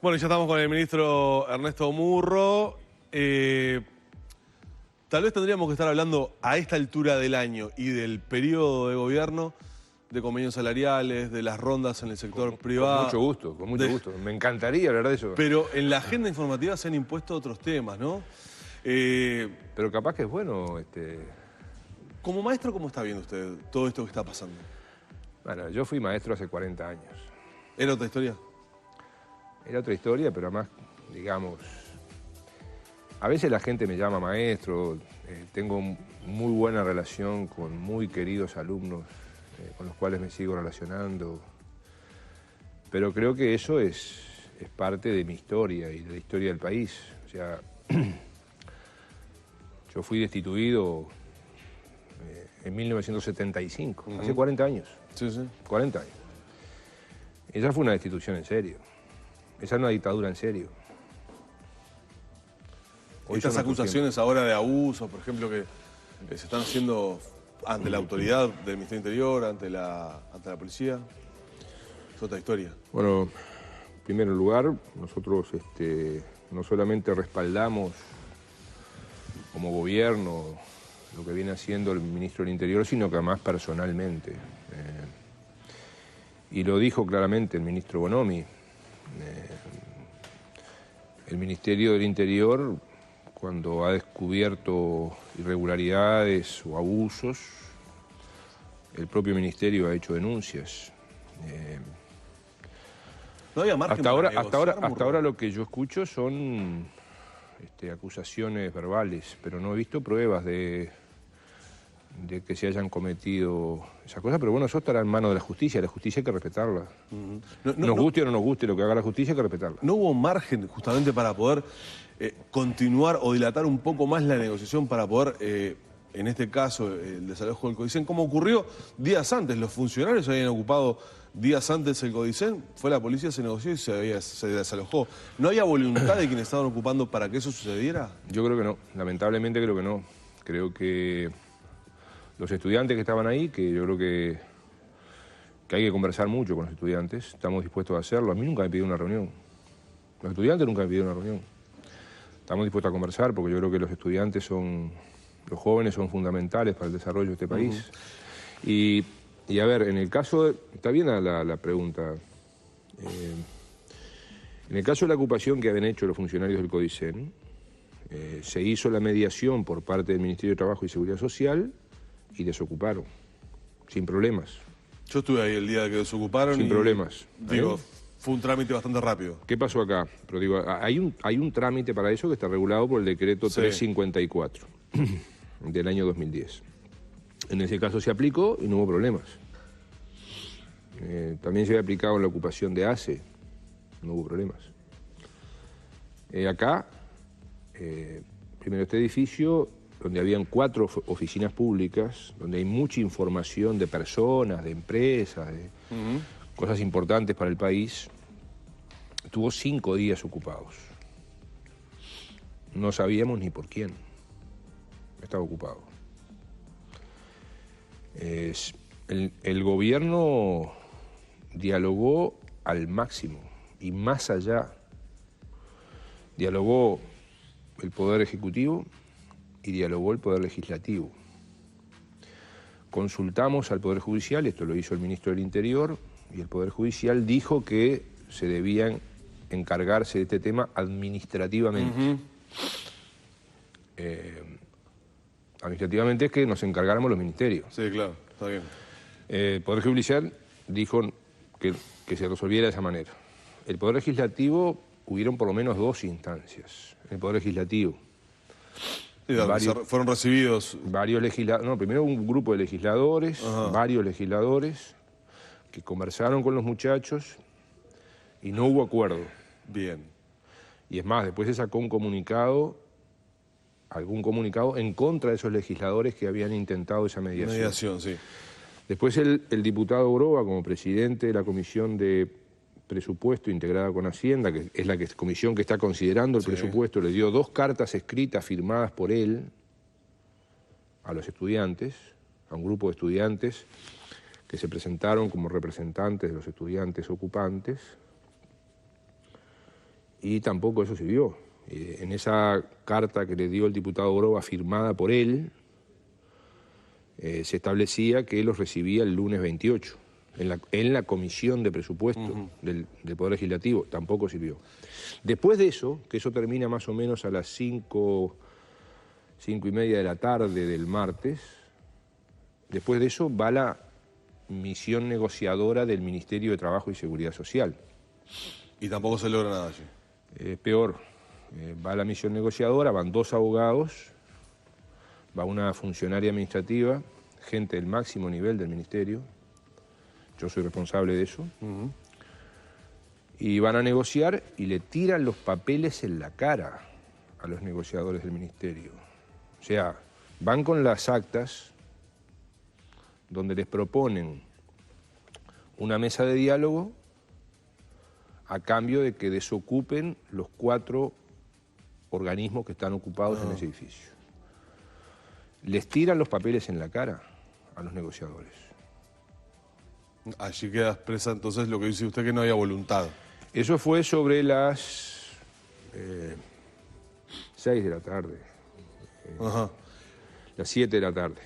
Bueno, ya estamos con el ministro Ernesto Murro. Tal vez tendríamos que estar hablando a esta altura del año y del periodo de gobierno de convenios salariales, de las rondas en el sector privado. Con mucho gusto, con mucho gusto. Me encantaría hablar de eso. Pero en la agenda informativa se han impuesto otros temas, ¿no? Pero capaz que es bueno. Como maestro, ¿cómo está viendo usted todo esto que está pasando? Bueno, yo fui maestro hace 40 años. ¿Era otra historia? Era otra historia, pero además, digamos, a veces la gente me llama maestro, tengo muy buena relación con muy queridos alumnos con los cuales me sigo relacionando, pero creo que eso es parte de mi historia y de la historia del país. O sea, yo fui destituido en 1975, hace 40 años. Sí, sí. 40 años. Esa fue una destitución en serio. Esa es una dictadura en serio. Estas acusaciones ahora de abuso, por ejemplo, que se están haciendo ante la autoridad del Ministerio del Interior, ante la policía, es otra historia. Bueno, en primer lugar, nosotros no solamente respaldamos como gobierno lo que viene haciendo el ministro del Interior, sino que además personalmente. Y lo dijo claramente el ministro Bonomi. El Ministerio del Interior, cuando ha descubierto irregularidades o abusos, el propio ministerio ha hecho denuncias. No había margen hasta ahora lo que yo escucho son acusaciones verbales, pero no he visto pruebas de que se hayan cometido esas cosas, pero bueno, eso estará en manos de la justicia hay que respetarla. Nos guste o no nos guste lo que haga la justicia, hay que respetarla. ¿No hubo margen justamente para poder continuar o dilatar un poco más la negociación para poder, en este caso, el desalojo del Codicen, como ocurrió días antes? Los funcionarios habían ocupado días antes el Codicen, fue la policía, se negoció y se desalojó. ¿No había voluntad de quienes estaban ocupando para que eso sucediera? Yo creo que no, lamentablemente creo que no. Creo que los estudiantes que estaban ahí, que yo creo que hay que conversar mucho con los estudiantes, estamos dispuestos a hacerlo. A mí nunca me pidieron una reunión. Los estudiantes nunca me pidieron una reunión. Estamos dispuestos a conversar porque yo creo que los estudiantes los jóvenes son fundamentales para el desarrollo de este país. Y a ver, en el caso, está bien la pregunta, en el caso de la ocupación que habían hecho los funcionarios del Codicen, se hizo la mediación por parte del Ministerio de Trabajo y Seguridad Social y desocuparon, sin problemas. Yo estuve ahí el día que desocuparon. Sin problemas. Digo, fue un trámite bastante rápido. ¿Qué pasó acá? Pero digo, hay un trámite para eso que está regulado por el decreto 354 del año 2010. En ese caso se aplicó y no hubo problemas. También se había aplicado en la ocupación de ACE, no hubo problemas. Acá, primero este edificio, donde habían 4 oficinas públicas, donde hay mucha información de personas, de empresas, de cosas importantes para el país, tuvo 5 días ocupados. No sabíamos ni por quién estaba ocupado. El gobierno dialogó al máximo y más allá. Dialogó el Poder Ejecutivo y dialogó el Poder Legislativo. Consultamos al Poder Judicial, esto lo hizo el ministro del Interior, y el Poder Judicial dijo que se debían encargarse de este tema administrativamente. Administrativamente es que nos encargáramos los ministerios. Sí, claro, está bien. El Poder Judicial dijo que se resolviera de esa manera. El Poder Legislativo, hubieron por lo menos 2 instancias. El Poder Legislativo. Sí, fueron recibidos. Varios legisladores, no, primero un grupo de legisladores, varios legisladores, que conversaron con los muchachos y no hubo acuerdo. Bien. Y es más, después se sacó algún comunicado en contra de esos legisladores que habían intentado esa mediación. Mediación, sí. Después el diputado Groba, como presidente de la Comisión de Presupuesto integrada con Hacienda, que es la comisión que está considerando el presupuesto, le dio 2 cartas escritas firmadas por él a los estudiantes, a un grupo de estudiantes que se presentaron como representantes de los estudiantes ocupantes, y tampoco eso sirvió. En esa carta que le dio el diputado Groba, firmada por él, se establecía que los recibía el lunes 28, en la comisión de presupuesto del Poder Legislativo. Tampoco sirvió. Después de eso, que eso termina más o menos a las 5:30 de la tarde del martes, después de eso va la misión negociadora del Ministerio de Trabajo y Seguridad Social. Y tampoco se logra nada allí. Peor, va la misión negociadora, van 2 abogados, va una funcionaria administrativa, gente del máximo nivel del ministerio, yo soy responsable de eso, y van a negociar y le tiran los papeles en la cara a los negociadores del ministerio. O sea, van con las actas donde les proponen una mesa de diálogo a cambio de que desocupen los 4 organismos que están ocupados en ese edificio. Les tiran los papeles en la cara a los negociadores. Allí queda expresa entonces lo que dice usted, que no había voluntad. Eso fue sobre las 6 de la tarde, las 7 de la tarde.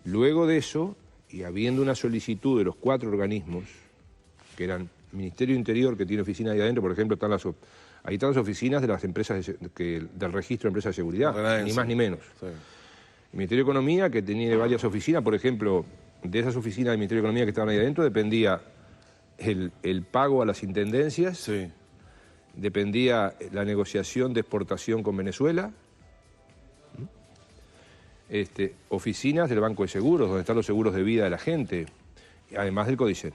Luego de eso, y habiendo una solicitud de los 4 organismos, que eran Ministerio Interior, que tiene oficinas ahí adentro, por ejemplo, ahí están las oficinas de las empresas del registro de empresas de seguridad, ni más ni menos. Sí. El Ministerio de Economía, que tenía varias oficinas, por ejemplo, de esas oficinas del Ministerio de Economía que estaban ahí adentro, dependía el pago a las intendencias, Sí. dependía la negociación de exportación con Venezuela, oficinas del Banco de Seguros, donde están los seguros de vida de la gente, además del CODICET.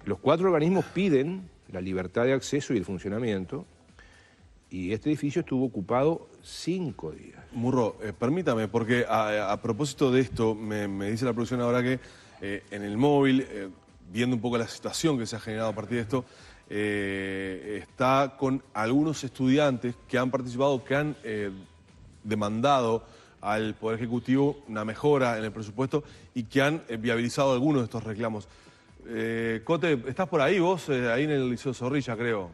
Los 4 organismos piden la libertad de acceso y el funcionamiento, y este edificio estuvo ocupado 5 días. Murro, permítame, porque a propósito de esto, me dice la producción ahora que en el móvil, viendo un poco la situación que se ha generado a partir de esto, está con algunos estudiantes que han participado, que han demandado al Poder Ejecutivo una mejora en el presupuesto y que han viabilizado algunos de estos reclamos. Cote, ¿estás por ahí vos? Ahí en el Liceo Zorrilla, creo.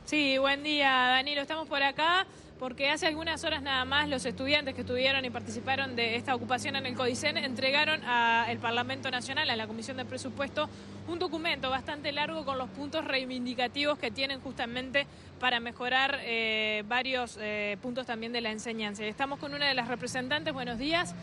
Sí, buen día, Danilo. Estamos por acá porque hace algunas horas nada más los estudiantes que estuvieron y participaron de esta ocupación en el CODICEN entregaron al Parlamento Nacional, a la Comisión de Presupuesto, un documento bastante largo con los puntos reivindicativos que tienen justamente para mejorar varios puntos también de la enseñanza. Estamos con una de las representantes. Buenos días.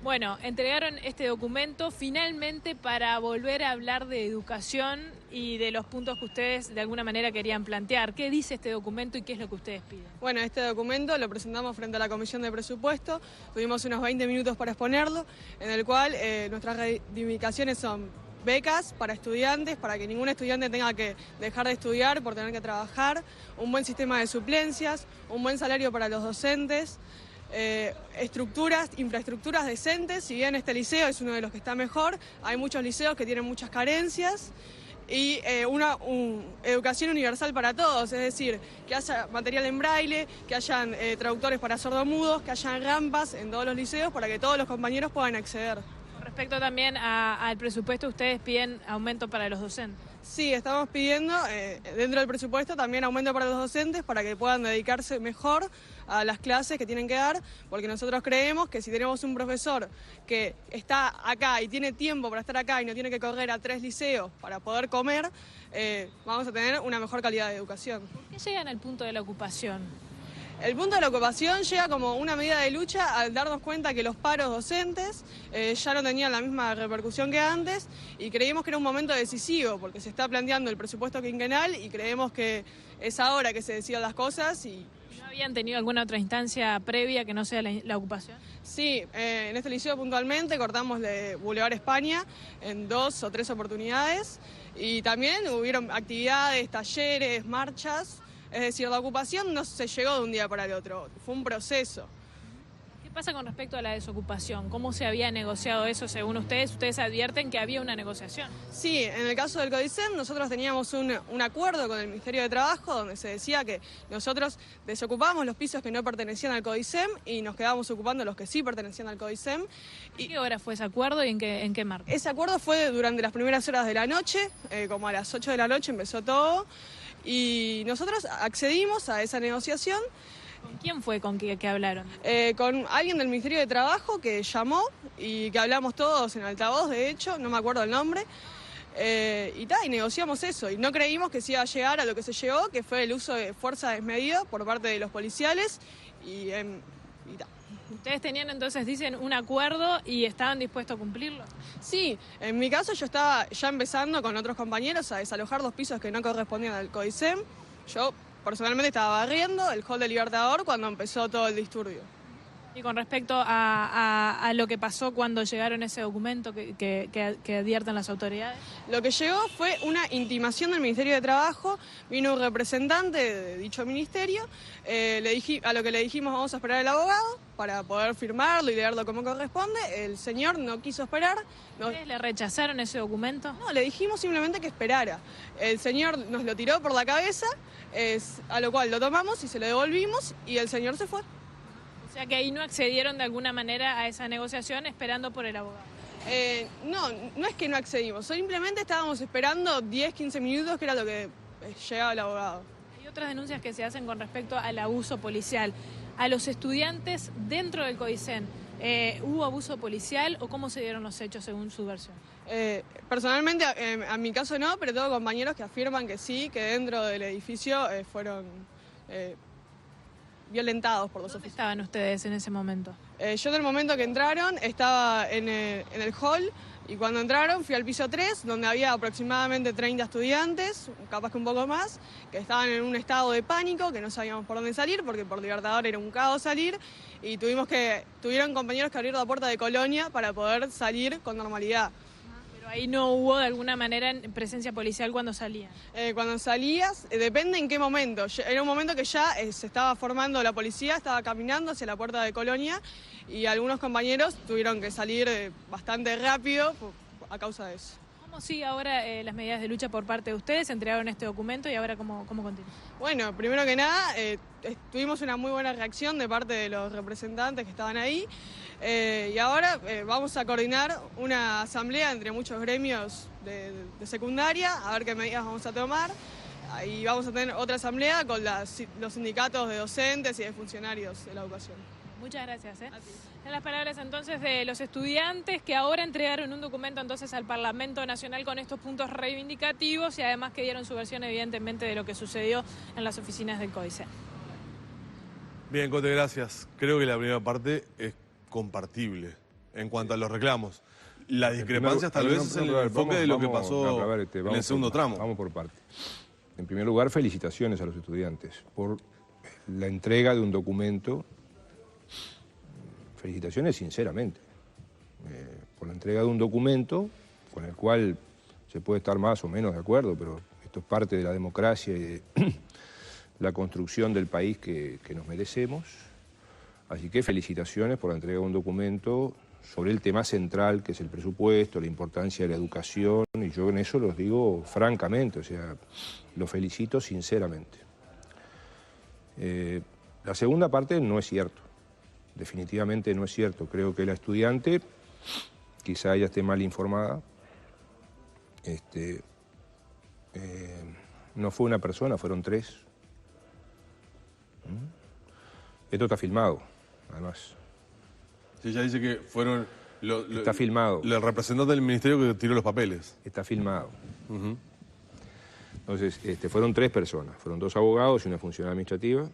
Bueno, entregaron este documento finalmente para volver a hablar de educación y de los puntos que ustedes de alguna manera querían plantear. ¿Qué dice este documento y qué es lo que ustedes piden? Bueno, este documento lo presentamos frente a la Comisión de Presupuesto, tuvimos unos 20 minutos para exponerlo, en el cual nuestras reivindicaciones son becas para estudiantes, para que ningún estudiante tenga que dejar de estudiar por tener que trabajar, un buen sistema de suplencias, un buen salario para los docentes, infraestructuras decentes. Si bien este liceo es uno de los que está mejor, hay muchos liceos que tienen muchas carencias, y una educación universal para todos, es decir, que haya material en braille, que hayan traductores para sordomudos, que hayan rampas en todos los liceos para que todos los compañeros puedan acceder. Respecto también al presupuesto, ¿ustedes piden aumento para los docentes? Sí, estamos pidiendo dentro del presupuesto también aumento para los docentes para que puedan dedicarse mejor a las clases que tienen que dar, porque nosotros creemos que si tenemos un profesor que está acá y tiene tiempo para estar acá y no tiene que correr a 3 liceos para poder comer, vamos a tener una mejor calidad de educación. ¿Por qué llegan al punto de la ocupación? El punto de la ocupación llega como una medida de lucha al darnos cuenta que los paros docentes ya no tenían la misma repercusión que antes, y creímos que era un momento decisivo porque se está planteando el presupuesto quinquenal y creemos que es ahora que se decidan las cosas. ¿No habían tenido alguna otra instancia previa que no sea la ocupación? Sí, en este liceo puntualmente cortamos de Boulevard España en 2 o 3 oportunidades, y también hubieron actividades, talleres, marchas. Es decir, la ocupación no se llegó de un día para el otro, fue un proceso. ¿Qué pasa con respecto a la desocupación? ¿Cómo se había negociado eso según ustedes? Ustedes advierten que había una negociación. Sí, en el caso del CODICEN nosotros teníamos un acuerdo con el Ministerio de Trabajo donde se decía que nosotros desocupábamos los pisos que no pertenecían al CODICEM y nos quedábamos ocupando los que sí pertenecían al CODICEM. ¿Y qué hora fue ese acuerdo y en qué marco? Ese acuerdo fue durante las primeras horas de la noche, como a las 8 de la noche empezó todo y nosotros accedimos a esa negociación. ¿Con quién fue con que hablaron? Con alguien del Ministerio de Trabajo que llamó y que hablamos todos en altavoz, de hecho, no me acuerdo el nombre, y negociamos eso. Y no creímos que se iba a llegar a lo que se llegó, que fue el uso de fuerza desmedida por parte de los policiales y ta. ¿Ustedes tenían entonces, dicen, un acuerdo y estaban dispuestos a cumplirlo? Sí, en mi caso yo estaba ya empezando con otros compañeros a desalojar 2 pisos que no correspondían al CODICEM. Yo personalmente estaba barriendo el hall del Libertador cuando empezó todo el disturbio. Y con respecto a lo que pasó cuando llegaron ese documento que advierten las autoridades. Lo que llegó fue una intimación del Ministerio de Trabajo, vino un representante de dicho ministerio, a lo que le dijimos vamos a esperar al abogado para poder firmarlo y leerlo como corresponde. El señor no quiso esperar. ¿Ustedes le rechazaron ese documento? No, le dijimos simplemente que esperara. El señor nos lo tiró por la cabeza, a lo cual lo tomamos y se lo devolvimos y el señor se fue. O sea que ahí no accedieron de alguna manera a esa negociación esperando por el abogado. No es que no accedimos, simplemente estábamos esperando 10, 15 minutos que era lo que llegaba el abogado. Hay otras denuncias que se hacen con respecto al abuso policial. A los estudiantes dentro del CODICEN, ¿hubo abuso policial o cómo se dieron los hechos según su versión? Personalmente, a mi caso no, pero tengo compañeros que afirman que sí, que dentro del edificio fueron violentados por los ¿Dónde oficiales. estaban ustedes en ese momento? Yo en el momento que entraron estaba en el hall y cuando entraron fui al piso 3 donde había aproximadamente 30 estudiantes, capaz que un poco más, que estaban en un estado de pánico, que no sabíamos por dónde salir porque por Libertador era un caos salir y tuvieron compañeros que abrir la puerta de Colonia para poder salir con normalidad. Pero ahí no hubo de alguna manera presencia policial cuando salían. Cuando salías, depende en qué momento. Era un momento que ya se estaba formando la policía, estaba caminando hacia la puerta de Colonia y algunos compañeros tuvieron que salir bastante rápido a causa de eso. ¿Cómo sigue ahora las medidas de lucha por parte de ustedes? Entregaron este documento y ahora ¿cómo continúa? Bueno, primero que nada, tuvimos una muy buena reacción de parte de los representantes que estaban ahí y ahora vamos a coordinar una asamblea entre muchos gremios de secundaria, a ver qué medidas vamos a tomar. Y vamos a tener otra asamblea con los sindicatos de docentes y de funcionarios de la educación. Muchas gracias. En las palabras entonces de los estudiantes que ahora entregaron un documento entonces al Parlamento Nacional con estos puntos reivindicativos y además que dieron su versión evidentemente de lo que sucedió en las oficinas del CODICEN. Bien, Cote, gracias. Creo que la primera parte es compartible en cuanto a los reclamos. Las discrepancias tal vez es el enfoque de lo que pasó en el segundo tramo. Vamos por parte. En primer lugar, felicitaciones a los estudiantes por la entrega de un documento. Felicitaciones sinceramente por la entrega de un documento con el cual se puede estar más o menos de acuerdo, pero esto es parte de la democracia y de la construcción del país que nos merecemos. Así que felicitaciones por la entrega de un documento sobre el tema central que es el presupuesto, la importancia de la educación, y yo en eso los digo francamente, o sea, los felicito sinceramente. La segunda parte no es cierto. Definitivamente no es cierto. Creo que la estudiante, quizá ella esté mal informada, no fue una persona, fueron 3. Esto está filmado, además. Sí, ella dice que fueron... Está filmado. El representante del ministerio que tiró los papeles. Está filmado. Entonces, fueron 3 personas. Fueron 2 abogados y una funcionaria administrativa.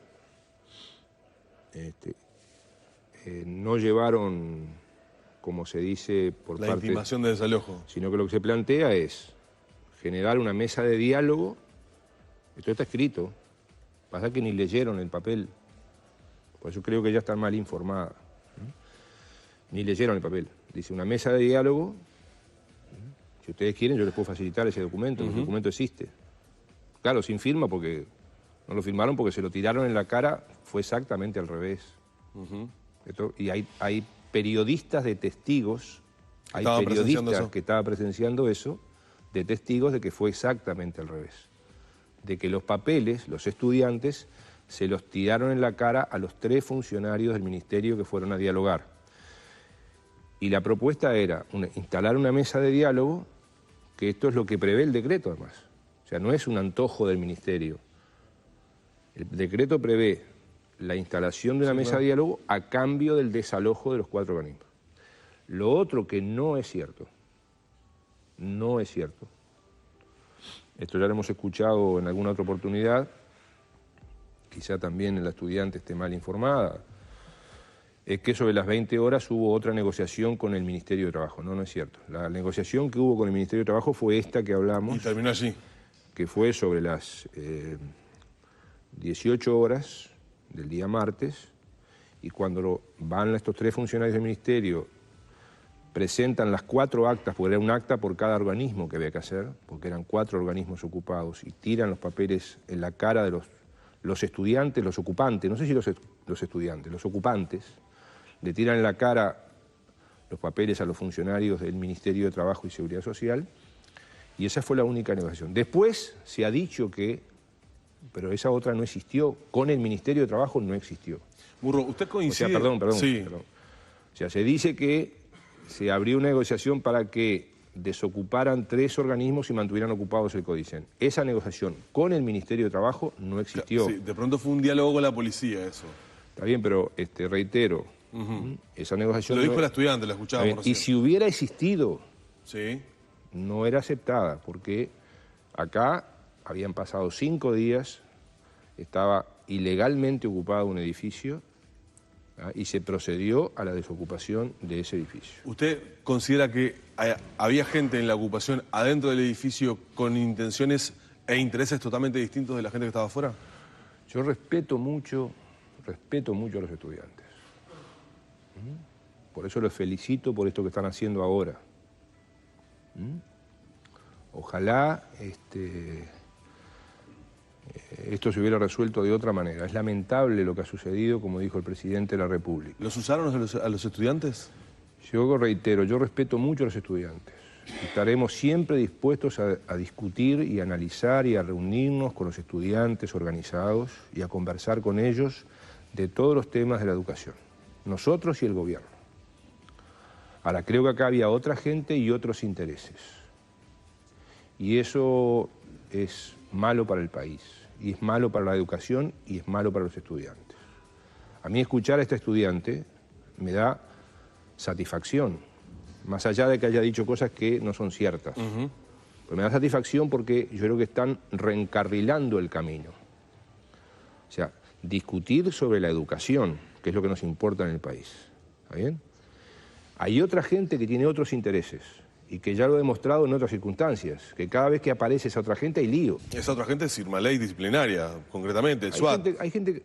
No llevaron, como se dice por parte... La intimación de desalojo. Sino que lo que se plantea es generar una mesa de diálogo. Esto está escrito. Pasa que ni leyeron el papel. Por eso creo que ya están mal informadas. Ni leyeron el papel. Dice una mesa de diálogo. Si ustedes quieren, yo les puedo facilitar ese documento. El documento existe. Claro, sin firma, porque no lo firmaron porque se lo tiraron en la cara. Fue exactamente al revés. Y hay periodistas de testigos, hay periodistas que estaban presenciando eso, de testigos de que fue exactamente al revés. De que los papeles, los estudiantes, se los tiraron en la cara a los 3 funcionarios del ministerio que fueron a dialogar. Y la propuesta era instalar una mesa de diálogo, que esto es lo que prevé el decreto además. O sea, no es un antojo del ministerio. El decreto prevé la instalación de una mesa de diálogo a cambio del desalojo de los 4 organismos. Lo otro que no es cierto, esto ya lo hemos escuchado en alguna otra oportunidad, quizá también la estudiante esté mal informada, es que sobre las 20 horas hubo otra negociación con el Ministerio de Trabajo. No es cierto. La negociación que hubo con el Ministerio de Trabajo fue esta que hablamos. Y terminó allí. Que fue sobre las 18 horas del día martes, y cuando van estos 3 funcionarios del Ministerio, presentan las 4 actas, porque era un acta por cada organismo que había que hacer, porque eran 4 organismos ocupados, y tiran los papeles en la cara de los estudiantes, los ocupantes, no sé si los estudiantes, los ocupantes, le tiran en la cara los papeles a los funcionarios del Ministerio de Trabajo y Seguridad Social, y esa fue la única negociación. Después se ha dicho que, pero esa otra no existió, con el Ministerio de Trabajo no existió. Burro, ¿usted coincide? O sea, perdón. Sí. O sea, se dice que se abrió una negociación para que desocuparan 3 organismos y mantuvieran ocupados el CODICEN. Esa negociación con el Ministerio de Trabajo no existió. Sí, de pronto fue un diálogo con la policía eso. Está bien, pero reitero, esa negociación... Lo dijo la estudiante, la escuchábamos recién. Y si hubiera existido, sí, no era aceptada, porque acá habían pasado 5 días, estaba ilegalmente ocupado un edificio, y se procedió a la desocupación de ese edificio. ¿Usted considera que había gente en la ocupación adentro del edificio con intenciones e intereses totalmente distintos de la gente que estaba afuera? Yo respeto mucho a los estudiantes. Por eso los felicito por esto que están haciendo ahora. Ojalá esto se hubiera resuelto de otra manera. Es lamentable lo que ha sucedido, como dijo el presidente de la República. ¿Los usaron a los estudiantes? Yo reitero, yo respeto mucho a los estudiantes. Estaremos siempre dispuestos a discutir y a analizar y a reunirnos con los estudiantes organizados y a conversar con ellos de todos los temas de la educación, nosotros y el gobierno. Ahora, creo que acá había otra gente y otros intereses. Y eso es malo para el país, y es malo para la educación, y es malo para los estudiantes. A mí escuchar a esta estudiante me da satisfacción, más allá de que haya dicho cosas que no son ciertas. Pero me da satisfacción porque yo creo que están reencarrilando el camino. O sea, discutir sobre la educación, que es lo que nos importa en el país. ¿Está bien? Hay otra gente que tiene otros intereses y que ya lo ha demostrado en otras circunstancias, que cada vez que aparece esa otra gente hay lío. Esa otra gente es una ley disciplinaria, concretamente, el SWAT. Hay gente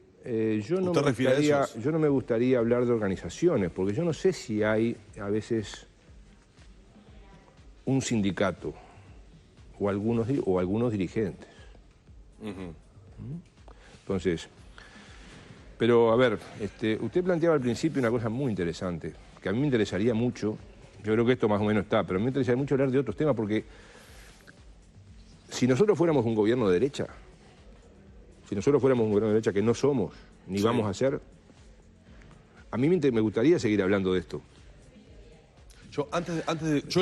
yo no me gustaría hablar de organizaciones, porque yo no sé si hay a veces un sindicato o algunos dirigentes. Entonces, pero a ver, usted planteaba al principio una cosa muy interesante, que a mí me interesaría mucho, yo creo que esto más o menos está, pero me interesaría mucho hablar de otros temas, porque si nosotros fuéramos un gobierno de derecha, que no somos, ni vamos a ser, a mí me gustaría seguir hablando de esto. Yo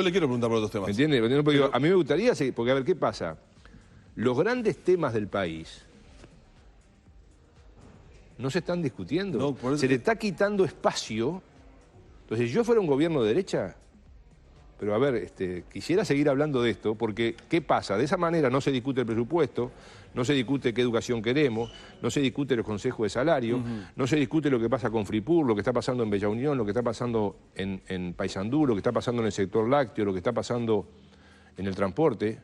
le quiero preguntar por otros temas. ¿Me entiende? Porque a mí me gustaría seguir, porque a ver, ¿qué pasa? Los grandes temas del país no se están discutiendo. No, por eso se le está quitando espacio. Entonces, si yo fuera un gobierno de derecha, pero a ver, quisiera seguir hablando de esto, porque ¿qué pasa? De esa manera no se discute el presupuesto, no se discute qué educación queremos, no se discute los consejos de salario, no se discute lo que pasa con Fripur, lo que está pasando en Bella Unión, lo que está pasando en Paysandú, lo que está pasando en el sector lácteo, lo que está pasando en el transporte.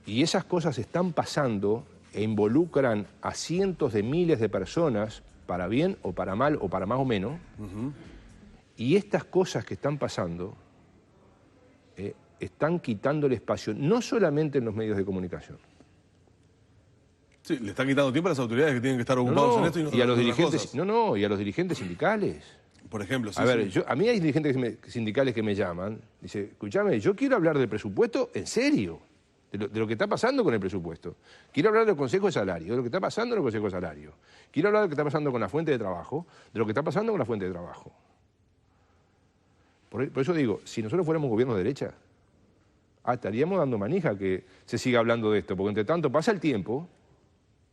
Y esas cosas están pasando e involucran a cientos de miles de personas, para bien o para mal o para más o menos, y estas cosas que están pasando están quitando el espacio, no solamente en los medios de comunicación, Sí, le está quitando tiempo a las autoridades que tienen que estar ocupados en esto y no y a los en otras dirigentes, cosas. y a los dirigentes sindicales. Por ejemplo, sí, A ver, sí. a mí hay dirigentes sindicales que me llaman, dice, escúchame, yo quiero hablar del presupuesto en serio, de lo que está pasando con el presupuesto. Quiero hablar del Consejo de Salario, de lo que está pasando en el Consejo de Salario. Quiero hablar de lo que está pasando con la fuente de trabajo, de lo que está pasando con la fuente de trabajo. Por eso digo, si nosotros fuéramos gobierno de derecha, estaríamos dando manija que se siga hablando de esto, porque entre tanto pasa el tiempo.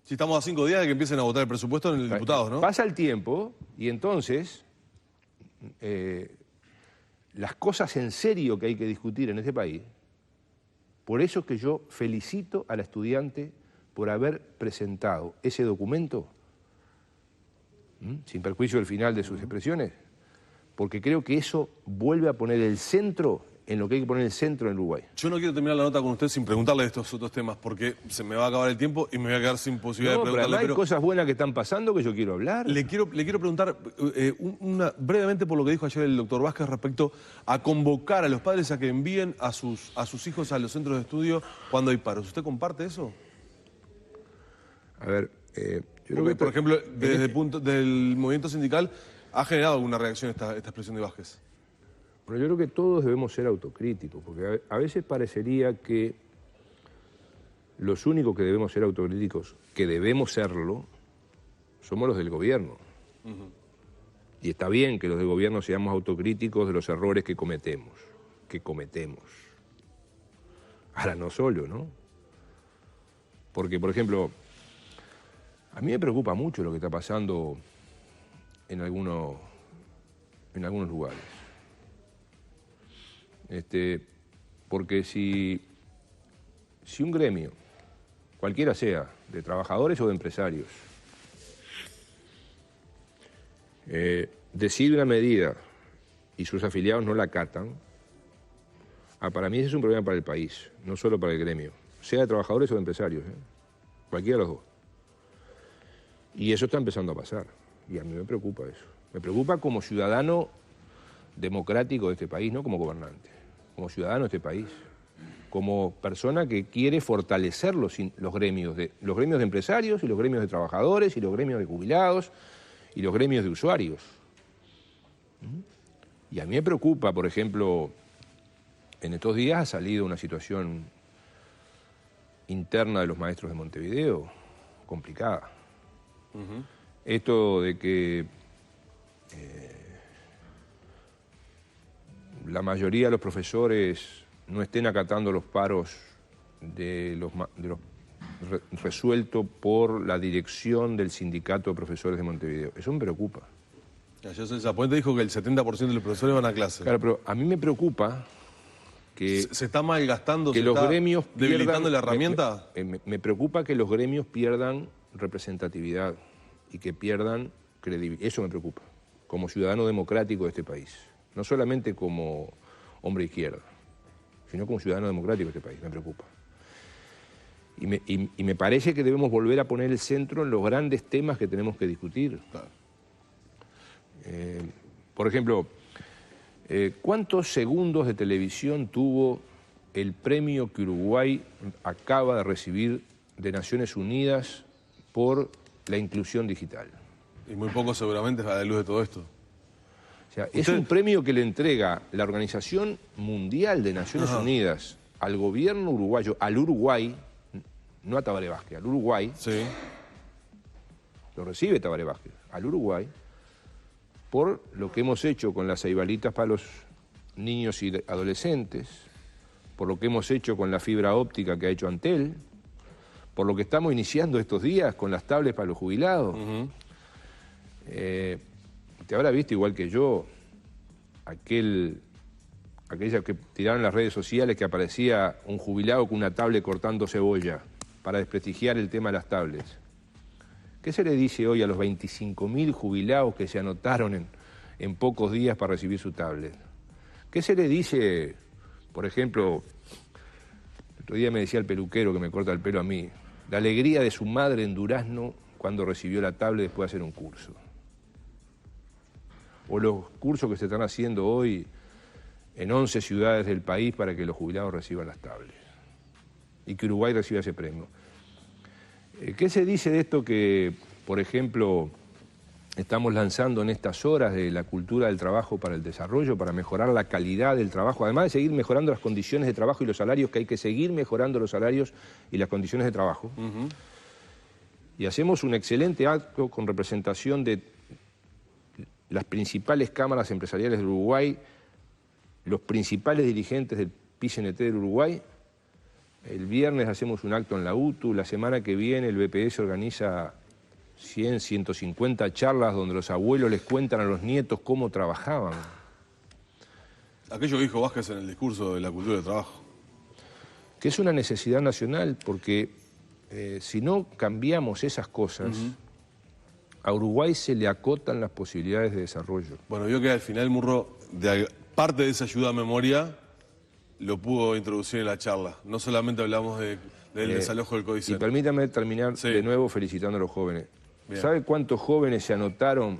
Si estamos a 5 días de que empiecen a votar el presupuesto en el diputados, ¿no? Pasa el tiempo y entonces las cosas en serio que hay que discutir en este país, por eso es que yo felicito a la estudiante por haber presentado ese documento, sin perjuicio del final de sus expresiones, porque creo que eso vuelve a poner el centro en lo que hay que poner el centro en Uruguay. Yo no quiero terminar la nota con usted sin preguntarle de estos otros temas, porque se me va a acabar el tiempo y me voy a quedar sin posibilidad de Pero preguntarle. además hay cosas buenas que están pasando que yo quiero hablar. Le quiero preguntar brevemente por lo que dijo ayer el doctor Vázquez respecto a convocar a los padres a que envíen a sus hijos a los centros de estudio cuando hay paros. ¿Usted comparte eso? A ver, yo creo Porque, que... por ejemplo, desde el punto del movimiento sindical ha generado alguna reacción esta expresión de Vázquez. Pero yo creo que todos debemos ser autocríticos, porque a veces parecería que los únicos que debemos ser autocríticos, que debemos serlo, somos los del gobierno. Y está bien que los del gobierno seamos autocríticos de los errores que cometemos. Ahora, no solo, ¿no? Porque, por ejemplo, a mí me preocupa mucho lo que está pasando en algunos lugares. Porque si un gremio, cualquiera sea, de trabajadores o de empresarios, decide una medida y sus afiliados no la acatan, para mí ese es un problema para el país, no solo para el gremio, sea de trabajadores o de empresarios, cualquiera de los dos. Y eso está empezando a pasar, y a mí me preocupa eso. Me preocupa como ciudadano democrático de este país, no como gobernante, como ciudadano de este país, como persona que quiere fortalecer los gremios de empresarios y los gremios de trabajadores y los gremios de jubilados y los gremios de usuarios. Y a mí me preocupa, por ejemplo, en estos días ha salido una situación interna de los maestros de Montevideo complicada. Esto de que la mayoría de los profesores no estén acatando los paros resueltos por la dirección del sindicato de profesores de Montevideo. Eso me preocupa. Ayer Zapuente dijo que el 70% de los profesores van a clase. Claro, pero a mí me preocupa que... ¿Se está malgastando, que se los está gremios debilitando la herramienta? Me preocupa que los gremios pierdan representatividad y que pierdan credibilidad. Eso me preocupa, como ciudadano democrático de este país. No solamente como hombre de izquierda, sino como ciudadano democrático de este país, me preocupa. Y me parece que debemos volver a poner el centro en los grandes temas que tenemos que discutir. Claro. Por ejemplo, ¿cuántos segundos de televisión tuvo el premio que Uruguay acaba de recibir de Naciones Unidas por la inclusión digital? Y muy poco seguramente a la luz de todo esto. O sea, es un premio que le entrega la Organización Mundial de Naciones Unidas al gobierno uruguayo, al Uruguay, no a Tabaré Vázquez, al Uruguay. Sí. Lo recibe Tabaré Vázquez, al Uruguay, por lo que hemos hecho con las ceibalitas para los niños y adolescentes, por lo que hemos hecho con la fibra óptica que ha hecho Antel, por lo que estamos iniciando estos días con las tablets para los jubilados. Te habrá visto igual que yo aquella que tiraron en las redes sociales que aparecía un jubilado con una tablet cortando cebolla para desprestigiar el tema de las tablets. ¿Qué se le dice hoy a los 25.000 jubilados que se anotaron en pocos días para recibir su tablet? ¿Qué se le dice, por ejemplo, el otro día me decía el peluquero que me corta el pelo a mí, la alegría de su madre en Durazno cuando recibió la tablet después de hacer un curso? O los cursos que se están haciendo hoy en 11 ciudades del país para que los jubilados reciban las tablets y que Uruguay reciba ese premio. ¿Qué se dice de esto que, por ejemplo, estamos lanzando en estas horas de la cultura del trabajo para el desarrollo, para mejorar la calidad del trabajo, además de seguir mejorando las condiciones de trabajo y los salarios, que hay que seguir mejorando los salarios y las condiciones de trabajo? Y hacemos un excelente acto con representación de las principales cámaras empresariales del Uruguay, los principales dirigentes del PICNT del Uruguay. El viernes hacemos un acto en la UTU, la semana que viene el BPS organiza 100, 150 charlas donde los abuelos les cuentan a los nietos cómo trabajaban. Aquello que dijo Vázquez en el discurso de la cultura del trabajo. Que es una necesidad nacional porque si no cambiamos esas cosas, a Uruguay se le acotan las posibilidades de desarrollo. Bueno, vio que al final Murro, de parte de esa ayuda a memoria, lo pudo introducir en la charla. No solamente hablamos del desalojo del Codicen. Y permítame terminar de nuevo felicitando a los jóvenes. Bien. ¿Sabe cuántos jóvenes se anotaron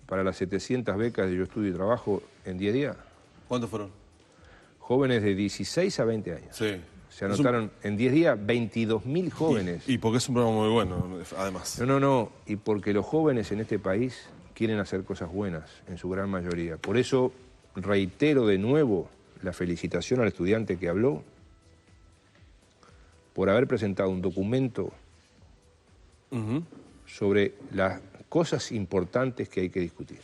para las 700 becas de Yo Estudio y Trabajo en 10 días? ¿Cuántos fueron? Jóvenes de 16 a 20 años. Sí. Se anotaron en 10 días 22.000 jóvenes. Y porque es un programa muy bueno, además. No. Y porque los jóvenes en este país quieren hacer cosas buenas, en su gran mayoría. Por eso reitero de nuevo la felicitación al estudiante que habló por haber presentado un documento sobre las cosas importantes que hay que discutir.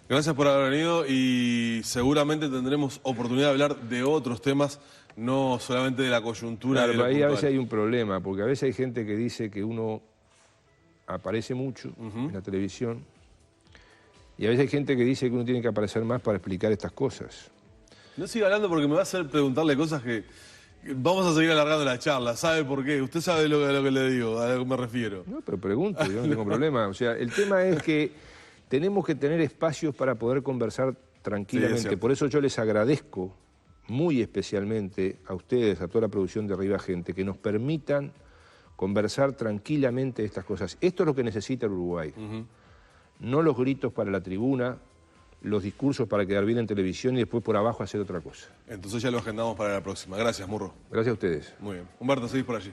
Gracias por haber venido y seguramente tendremos oportunidad de hablar de otros temas, no solamente de la coyuntura. Claro, ahí a veces hay un problema, porque a veces hay gente que dice que uno aparece mucho en la televisión y a veces hay gente que dice que uno tiene que aparecer más para explicar estas cosas. No siga hablando porque me va a hacer preguntarle cosas que vamos a seguir alargando la charla. ¿Sabe por qué? Usted sabe lo que le digo, a lo que me refiero. No, pero pregunto, yo no tengo problema. O sea, el tema es que tenemos que tener espacios para poder conversar tranquilamente. Sí, por eso yo les agradezco muy especialmente a ustedes, a toda la producción de Arriba Gente, que nos permitan conversar tranquilamente estas cosas. Esto es lo que necesita el Uruguay. No los gritos para la tribuna, los discursos para quedar bien en televisión y después por abajo hacer otra cosa. Entonces ya lo agendamos para la próxima. Gracias, Murro. Gracias a ustedes. Muy bien. Humberto, seguís por allí.